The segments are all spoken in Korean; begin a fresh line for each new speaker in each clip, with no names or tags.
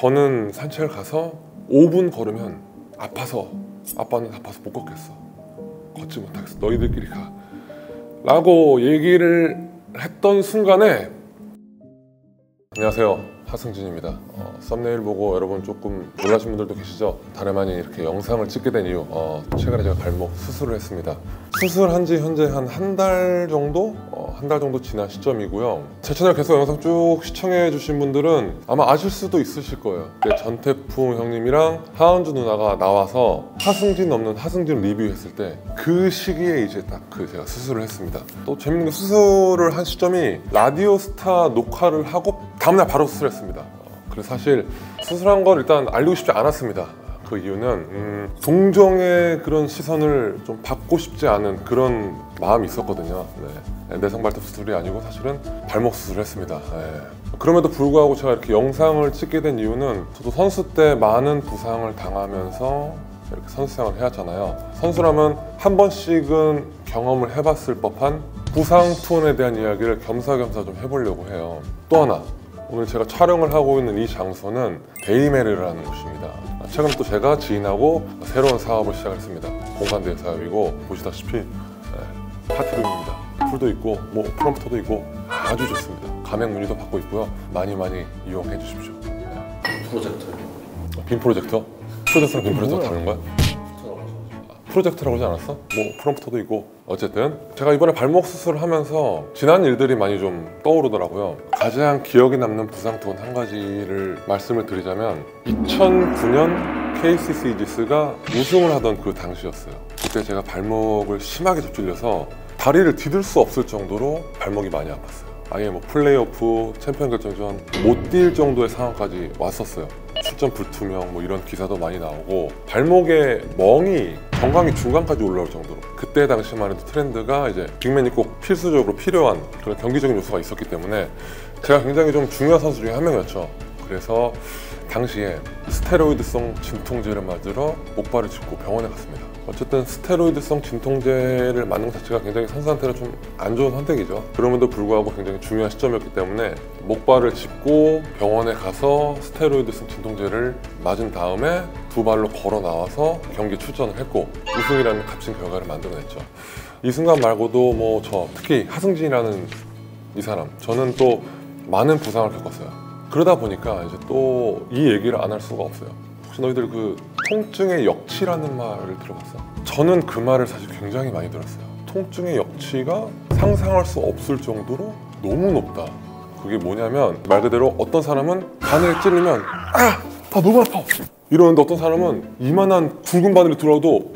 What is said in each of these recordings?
저는 산책을 가서 5분 걸으면 아파서 아빠는 아파서 못 걷겠어. 걷지 못하겠어. 너희들끼리 가. 라고 얘기를 했던 순간에 안녕하세요. 하승진입니다. 썸네일 보고 여러분 조금 놀라신 분들도 계시죠? 다름 아닌 이렇게 영상을 찍게 된 이유, 최근에 제가 발목 수술을 했습니다. 수술한 지 현재 한 달 정도? 한 달 정도 지난 시점이고요. 제 채널 계속 영상 쭉 시청해 주신 분들은 아마 아실 수도 있으실 거예요. 전태풍 형님이랑 하은주 누나가 나와서 하승진 없는 하승진 리뷰했을 때 그 시기에 이제 딱 제가 수술을 했습니다. 또 재밌는 게 수술을 한 시점이 라디오스타 녹화를 하고 다음날 바로 수술했습니다. 그래서 사실 수술한 걸 일단 알리고 싶지 않았습니다. 그 이유는 동정의 그런 시선을 좀 받고 싶지 않은 그런 마음이 있었거든요. 내성 발톱 수술이 아니고 사실은 발목 수술을 했습니다. 그럼에도 불구하고 제가 이렇게 영상을 찍게 된 이유는 저도 선수 때 많은 부상을 당하면서 이렇게 선수 생활을 해왔잖아요. 선수라면 한 번씩은 경험을 해봤을 법한 부상 투혼에 대한 이야기를 겸사겸사 좀 해보려고 해요. 또 하나, 오늘 제가 촬영을 하고 있는 이 장소는 데이메르라는 곳입니다. 최근 또 제가 지인하고 새로운 사업을 시작했습니다. 공간대회 사업이고 보시다시피 파티룸입니다. 풀도 있고 뭐 프롬프터도 있고 아주 좋습니다. 가맹 문의도 받고 있고요. 많이 이용해 주십시오.
프로젝터.
빔 프로젝터? 프로젝터랑 빔 프로젝터 다른 거야? 프로젝트라고 하지 않았어? 뭐 프롬프터도 있고 어쨌든 제가 이번에 발목 수술을 하면서 지난 일들이 많이 좀 떠오르더라고요. 가장 기억에 남는 부상 투혼 한 가지를 말씀을 드리자면 2009년 KCC 이지스가 우승을 하던 그 당시였어요. 그때 제가 발목을 심하게 접질려서 다리를 디딜 수 없을 정도로 발목이 많이 아팠어요. 아예 뭐 플레이오프, 챔피언 결정전 못 뛸 정도의 상황까지 왔었어요. 출전 불투명 뭐 이런 기사도 많이 나오고 발목에 멍이 정강이 중간까지 올라올 정도로 그때 당시만 해도 트렌드가 이제 빅맨이 꼭 필수적으로 필요한 그런 경기적인 요소가 있었기 때문에 제가 굉장히 좀 중요한 선수 중에 한 명이었죠. 그래서 당시에 스테로이드성 진통제를 맞으러 목발을 짚고 병원에 갔습니다. 어쨌든 스테로이드성 진통제를 맞는 것 자체가 굉장히 선수 상태로 좀 안 좋은 선택이죠. 그럼에도 불구하고 굉장히 중요한 시점이었기 때문에 목발을 짚고 병원에 가서 스테로이드성 진통제를 맞은 다음에 두 발로 걸어 나와서 경기 출전을 했고 우승이라는 값진 결과를 만들어냈죠. 이 순간 말고도 뭐 저 특히 하승진이라는 이 사람, 저는 또 많은 부상을 겪었어요. 그러다 보니까 이제 또 이 얘기를 안 할 수가 없어요. 혹시 너희들 그 통증의 역치라는 말을 들어봤어? 저는 그 말을 사실 굉장히 많이 들었어요. 통증의 역치가 상상할 수 없을 정도로 너무 높다. 그게 뭐냐면 말 그대로 어떤 사람은 바늘에 찔리면 너무 아파 이러는데 어떤 사람은 이만한 굵은 바늘이 들어와도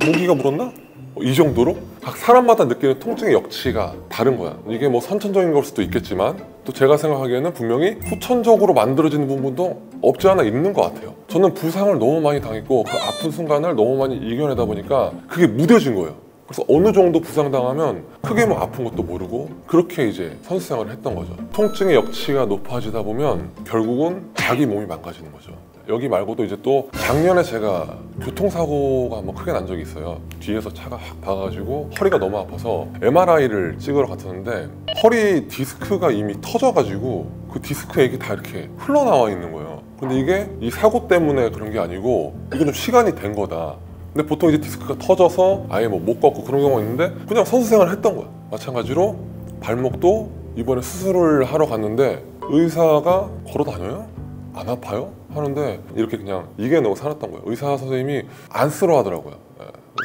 모기가 물었나? 이 정도로 각 사람마다 느끼는 통증의 역치가 다른 거야. 이게 뭐 선천적인 걸 수도 있겠지만 또 제가 생각하기에는 분명히 후천적으로 만들어지는 부분도 없지 않아 있는 것 같아요. 저는 부상을 너무 많이 당했고 그 아픈 순간을 너무 많이 이겨내다 보니까 그게 무뎌진 거예요. 그래서 어느 정도 부상당하면 크게 뭐 아픈 것도 모르고 그렇게 이제 선수 생활을 했던 거죠. 통증의 역치가 높아지다 보면 결국은 자기 몸이 망가지는 거죠. 여기 말고도 이제 또 작년에 제가 교통사고가 한번 크게 난 적이 있어요. 뒤에서 차가 확 박아가지고 허리가 너무 아파서 MRI를 찍으러 갔었는데 허리 디스크가 이미 터져가지고 그 디스크 액이 다 이렇게 흘러나와 있는 거예요. 근데 이게 이 사고 때문에 그런 게 아니고 이게 좀 시간이 된 거다. 근데 보통 이제 디스크가 터져서 아예 뭐 못 걷고 그런 경우가 있는데 그냥 선수 생활을 했던 거야. 마찬가지로 발목도 이번에 수술을 하러 갔는데 의사가 걸어 다녀요? 안 아파요? 하는데 이렇게 그냥 이겨내고 살았던 거예요. 의사 선생님이 안쓰러워 하더라고요.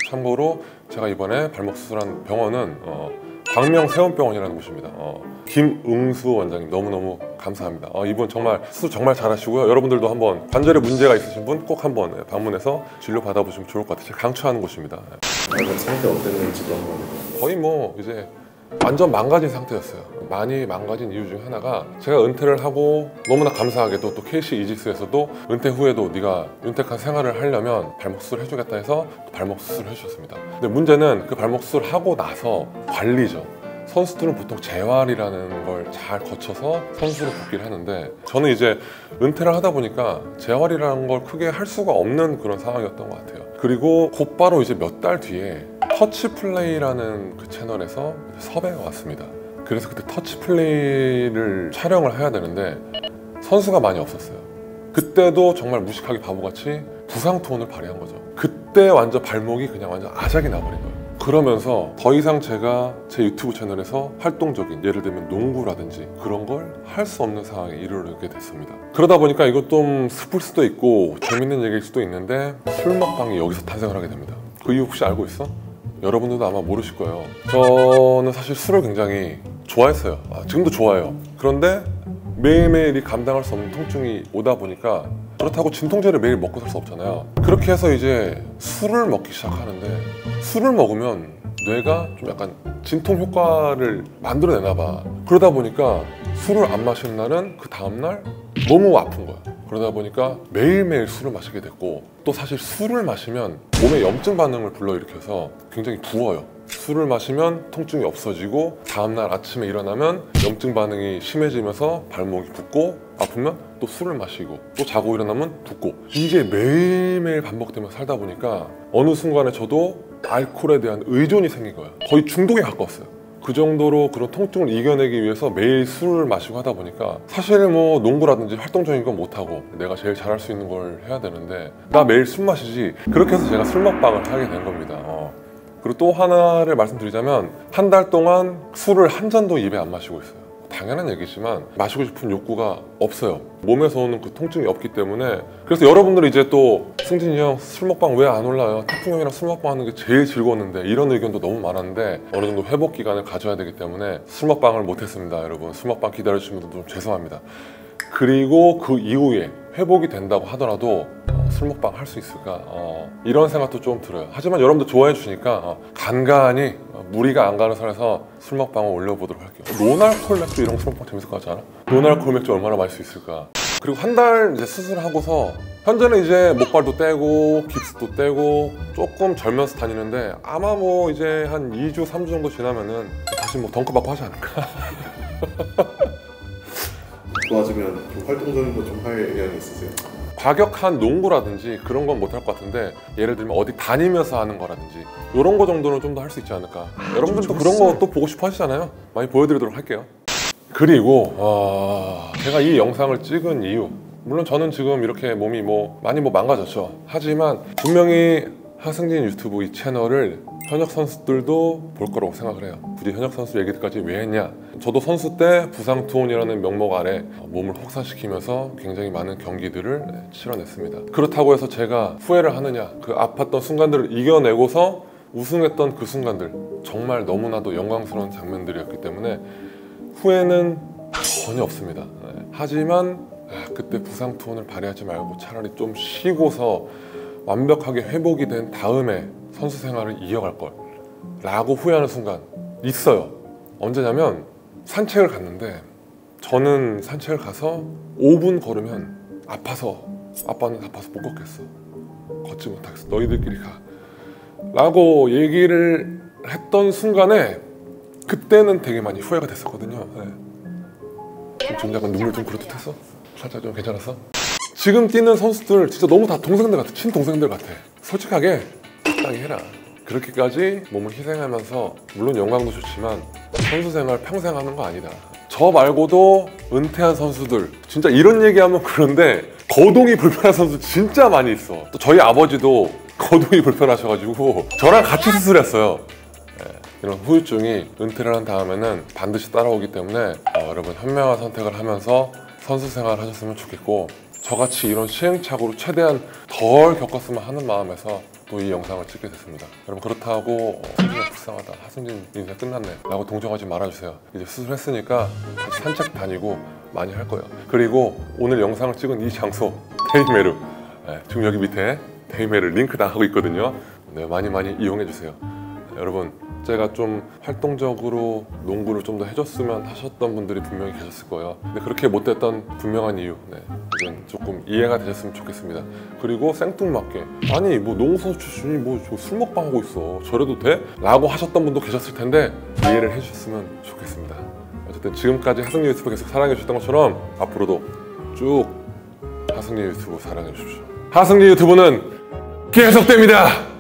참고로 제가 이번에 발목 수술한 병원은 광명세원병원이라는 곳입니다. 김응수 원장님 너무너무 감사합니다. 이분 정말 수술 정말 잘하시고요. 여러분들도 한번 관절에 문제가 있으신 분 꼭 한번 방문해서 진료 받아보시면 좋을 것 같아요. 제가 강추하는 곳입니다.
상태 어땠는지도 한번.
거의 뭐 이제 완전 망가진 상태였어요. 많이 망가진 이유 중에 하나가 제가 은퇴를 하고 너무나 감사하게도 또 KC 이지스에서도 은퇴 후에도 네가 윤택한 생활을 하려면 발목 수술을 해주겠다 해서 발목 수술을 해주셨습니다. 근데 문제는 그 발목 수술을 하고 나서 관리죠. 선수들은 보통 재활이라는 걸 잘 거쳐서 선수로 복귀를 하는데 저는 이제 은퇴를 하다 보니까 재활이라는 걸 크게 할 수가 없는 그런 상황이었던 것 같아요. 그리고 곧바로 이제 몇 달 뒤에 터치플레이라는 그 채널에서 섭외가 왔습니다. 그래서 그때 터치플레이를 촬영을 해야 되는데 선수가 많이 없었어요. 그때도 정말 무식하게 바보같이 부상투혼을 발휘한 거죠. 그때 완전 발목이 그냥 완전 아작이 나버린 거예요. 그러면서 더 이상 제가 제 유튜브 채널에서 활동적인, 예를 들면 농구라든지 그런 걸 할 수 없는 상황에 이르게 됐습니다. 그러다 보니까 이것 좀 슬플 수도 있고 재밌는 얘기일 수도 있는데 술 먹방이 여기서 탄생을 하게 됩니다. 그 이유 혹시 알고 있어? 여러분들도 아마 모르실 거예요. 저는 사실 술을 굉장히 좋아했어요. 지금도 좋아해요. 그런데 매일매일이 감당할 수 없는 통증이 오다 보니까, 그렇다고 진통제를 매일 먹고 살 수 없잖아요. 그렇게 해서 이제 술을 먹기 시작하는데, 술을 먹으면 뇌가 좀 약간 진통 효과를 만들어내나 봐. 그러다 보니까 술을 안 마시는 날은 그 다음날 너무 아픈 거야. 그러다 보니까 매일매일 술을 마시게 됐고, 또 사실 술을 마시면 몸에 염증 반응을 불러일으켜서 굉장히 부어요. 술을 마시면 통증이 없어지고 다음날 아침에 일어나면 염증 반응이 심해지면서 발목이 붓고, 아프면 또 술을 마시고 또 자고 일어나면 붓고, 이게 매일매일 반복되면서 살다 보니까 어느 순간에 저도 알코올에 대한 의존이 생긴 거예요. 거의 중독에 가까웠어요. 그 정도로 그런 통증을 이겨내기 위해서 매일 술을 마시고 하다 보니까, 사실 뭐 농구라든지 활동적인 건 못하고 내가 제일 잘할 수 있는 걸 해야 되는데 나 매일 술 마시지. 그렇게 해서 제가 술 먹방을 하게 된 겁니다. 그리고 또 하나를 말씀드리자면, 한 달 동안 술을 한 잔도 입에 안 마시고 있어요. 당연한 얘기지만 마시고 싶은 욕구가 없어요. 몸에서 오는 그 통증이 없기 때문에. 그래서 여러분들이 이제 또 승진이 형 술 먹방 왜 안 올라요? 태풍 형이랑 술 먹방 하는 게 제일 즐거웠는데, 이런 의견도 너무 많았는데 어느 정도 회복 기간을 가져야 되기 때문에 술 먹방을 못했습니다. 여러분, 술 먹방 기다려주신 분들 좀 죄송합니다. 그리고 그 이후에 회복이 된다고 하더라도 술 먹방 할 수 있을까? 이런 생각도 좀 들어요. 하지만 여러분들 좋아해 주시니까 간간히 무리가 안 가는 선에서 술 먹방을 올려보도록 할게요. 노날콜 맥주 이런 거 술 먹방 재밌을 것 같지 않아? 노날콜 맥주 얼마나 마실 수 있을까? 그리고 한 달 이제 수술하고서 현재는 이제 목발도 떼고 깁스도 떼고 조금 절면서 다니는데, 아마 뭐 이제 한 2주, 3주 정도 지나면은 다시 뭐 덩크 받고 하지 않을까?
좋아지면 좀 활동적인 거 좀 할 의향이 있으세요?
과격한 농구라든지 그런 건 못할 것 같은데, 예를 들면 어디 다니면서 하는 거라든지 이런 거 정도는 좀 더 할 수 있지 않을까. 여러분들도 그런 거 또 보고 싶어 하시잖아요. 많이 보여드리도록 할게요. 그리고 제가 이 영상을 찍은 이유, 물론 저는 지금 이렇게 몸이 많이 망가졌죠. 하지만 분명히 하승진 유튜브 이 채널을 현역 선수들도 볼 거라고 생각을 해요. 굳이 현역 선수 얘기까지 왜 했냐? 저도 선수 때 부상투혼이라는 명목 아래 몸을 혹사시키면서 굉장히 많은 경기들을 치러냈습니다. 그렇다고 해서 제가 후회를 하느냐? 그 아팠던 순간들을 이겨내고서 우승했던 그 순간들, 정말 너무나도 영광스러운 장면들이었기 때문에 후회는 전혀 없습니다. 하지만 그때 부상투혼을 발휘하지 말고 차라리 좀 쉬고서 완벽하게 회복이 된 다음에 선수 생활을 이어갈 걸 라고 후회하는 순간 있어요. 언제냐면, 산책을 갔는데, 저는 산책을 가서 5분 걸으면 아빠는 아파서 못 걷겠어, 걷지 못하겠어, 너희들끼리 가 라고 얘기를 했던 순간에, 그때는 되게 많이 후회가 됐었거든요. 지금 약간 눈물 좀 그렇듯했어? 살짝 좀 괜찮았어? 지금 뛰는 선수들 진짜 너무 다 동생들 같아. 친동생들 같아. 솔직하게 적당히 해라. 그렇게까지 몸을 희생하면서, 물론 영광도 좋지만 선수 생활 평생 하는 거 아니다. 저 말고도 은퇴한 선수들, 진짜 이런 얘기하면 그런데 거동이 불편한 선수 진짜 많이 있어. 또 저희 아버지도 거동이 불편하셔가지고 저랑 같이 수술했어요. 이런 후유증이 은퇴를 한 다음에는 반드시 따라오기 때문에 여러분 현명한 선택을 하면서 선수 생활을 하셨으면 좋겠고, 저같이 이런 시행착오로 최대한 덜 겪었으면 하는 마음에서 또 이 영상을 찍게 됐습니다. 여러분, 그렇다고 승진이 불쌍하다, 하승진 인생 끝났네 라고 동정하지 말아주세요. 이제 수술했으니까 같이 산책 다니고 많이 할 거예요. 그리고 오늘 영상을 찍은 이 장소, 데이메르, 지금 여기 밑에 데이메르 링크 다 하고 있거든요. 많이 이용해 주세요. 여러분, 제가 좀 활동적으로 농구를 좀 더 해줬으면 하셨던 분들이 분명히 계셨을 거예요. 근데 그렇게 못됐던 분명한 이유, 이제 조금 이해가 되셨으면 좋겠습니다. 그리고 생뚱맞게, 아니 뭐 농구선수 출신이 뭐 술 먹방 하고 있어, 저래도 돼? 라고 하셨던 분도 계셨을 텐데 이해를 해주셨으면 좋겠습니다. 어쨌든 지금까지 하승진 유튜브 계속 사랑해 주셨던 것처럼 앞으로도 쭉 하승진 유튜브 사랑해 주십시오. 하승진 유튜브는 계속됩니다.